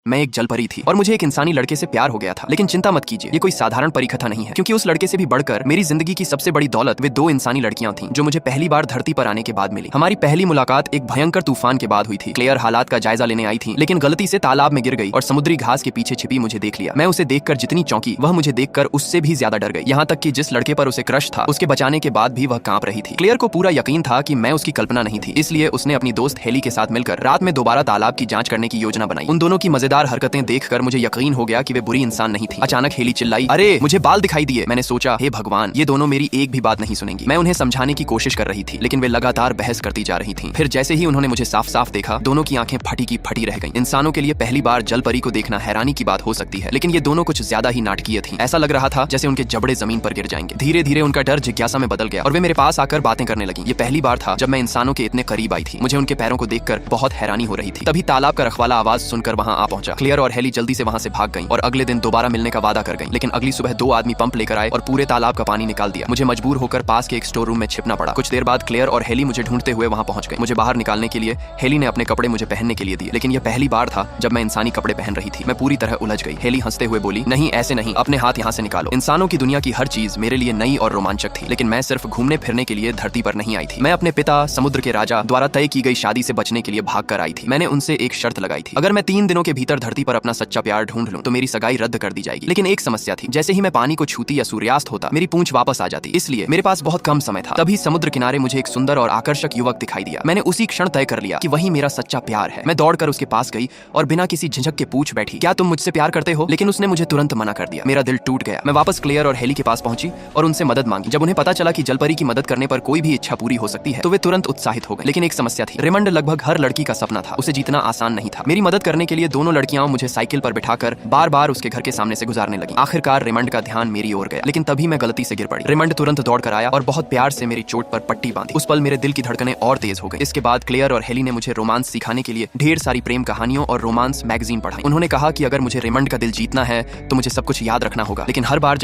मैं एक जल परी थी और मुझे एक इंसानी लड़के से प्यार हो गया था। लेकिन चिंता मत कीजिए, ये कोई साधारण परी कथा नहीं है, क्योंकि उस लड़के से भी बढ़कर मेरी जिंदगी की सबसे बड़ी दौलत वे दो इंसानी लड़कियां थीं, जो मुझे पहली बार धरती पर आने के बाद मिली। हमारी पहली मुलाकात एक भयंकर तूफान के बाद हुई थी। क्लेयर हालात का जायजा लेने आई थी, लेकिन गलती से तालाब में गिर गई और समुद्री घास के पीछे छिपी मुझे देख लिया। मैं उसे देखकर जितनी चौंकी, वह मुझे देखकर उससे भी ज्यादा डर गई। यहाँ तक कि जिस लड़के पर उसे क्रश था, उसके बचाने के बाद भी वह कांप रही थी। क्लेयर को पूरा यकीन था कि मैं उसकी कल्पना नहीं थी, इसलिए उसने अपनी दोस्त हेली के साथ मिलकर रात में दोबारा तालाब की जांच करने की योजना बनाई। उन दोनों की मजेदार हरकतें देखकर मुझे यकीन हो गया कि वे बुरी इंसान नहीं थी। अचानक हेली चिल्लाई, अरे मुझे बाल दिखाई दिए। मैंने सोचा, हे भगवान, ये दोनों मेरी एक भी बात नहीं सुनेंगी। मैं उन्हें समझाने की कोशिश कर रही थी, लेकिन वे लगातार बहस करती जा रही थीं। फिर जैसे ही उन्होंने मुझे साफ साफ देखा, दोनों की आंखें फटी की फटी रह गईं। इंसानों के लिए पहली बार जल परी को देखना हैरानी की बात हो सकती है, लेकिन ये दोनों कुछ ज्यादा ही नाटकीय थीं। ऐसा लग रहा था जैसे उनके जबड़े जमीन पर गिर जाएंगे। धीरे धीरे उनका डर जिज्ञासा में बदल गया और वे मेरे पास आकर बातें करने लगी। ये पहली बार था जब मैं इंसानों के इतने करीब आई थी। मुझे उनके पैरों को देखकर बहुत हैरानी हो रही थी। तभी तालाब का रखवाला आवाज सुनकर वहां आ पहुंचा। क्लेयर और हेली जल्दी से वहां से भाग गईं और अगले दिन दोबारा मिलने का वादा कर गईं। लेकिन अगली सुबह दो आदमी पंप लेकर आए और पूरे तालाब का पानी निकाल दिया। मुझे मजबूर होकर पास के एक स्टोर रूम में छिपना पड़ा। कुछ देर बाद क्लेयर और हेली मुझे ढूंढते हुए वहां पहुंच गए। मुझे बाहर निकालने के लिए हेली ने अपने कपड़े मुझे पहनने के लिए दिए, लेकिन यह पहली बार था जब मैं इंसानी कपड़े पहन रही थी। मैं पूरी तरह उलझ गई। हेली हंसते हुए बोली, नहीं ऐसे नहीं, अपने हाथ यहाँ से निकालो। इंसानों की दुनिया की हर चीज मेरे लिए नई और रोमांचक थी, लेकिन मैं सिर्फ घूमने फिरने के लिए धरती पर नहीं आई थी। मैं अपने पिता समुद्र के राजा द्वारा तय की गई शादी से बचने के लिए भाग कर आई थी। मैंने उनसे एक शर्त लगाई थी, अगर मैं 3 दिनों के भीतर धरती पर अपना सच्चा प्यार ढूंढ लूं तो मेरी सगाई रद्द कर दी जाएगी। लेकिन एक समस्या थी, जैसे ही मैं पानी को छूती या सूर्यास्त होता, मेरी पूंछ वापस आ जाती, इसलिए मेरे पास बहुत कम समय था। तभी समुद्र किनारे मुझे एक सुंदर और आकर्षक युवक दिखाई दिया। मैंने उसी क्षण तय कर लिया कि वही मेरा सच्चा प्यार है। मैं दौड़कर उसके पास गई और बिना किसी झिझक के पूछ बैठी, क्या तुम मुझसे प्यार करते हो? लेकिन उसने मुझे तुरंत मना कर दिया। मेरा दिल टूट गया। मैं वापस क्लेयर और हेली के पास पहुंची और उनसे मदद मांगी। जब उन्हें पता चला कि जलपरी की मदद करने पर कोई भी इच्छा पूरी हो सकती है, तो वे तुरंत उत्साहित हो गए। लेकिन एक समस्या थी, रेमंड लगभग हर लड़की का सपना था। उसे जीतना आसान नहीं था। मेरी मदद करने के लिए दोनों लड़कियां मुझे साइकिल पर बिठाकर बार बार उसके घर के सामने से गुजारने लगी। आखिरकार रेमंड का ध्यान मेरी ओर गया, लेकिन तभी मैं गलती से गिर पड़ी। रेमंड तुरंत दौड़ कर आया और बहुत प्यार से मेरी चोट पर पट्टी बांधी। उस पल मेरे दिल की धड़कनें और तेज हो गई। इसके बाद क्लेयर और हेली ने मुझे रोमांस सिखाने के लिए ढेर सारी प्रेम कहानियों और रोमांस मैगजीन पढ़ाई। उन्होंने कहा कि अगर मुझे रेमंड का दिल जीतना है तो मुझे सब कुछ याद रखना होगा। लेकिन हर बार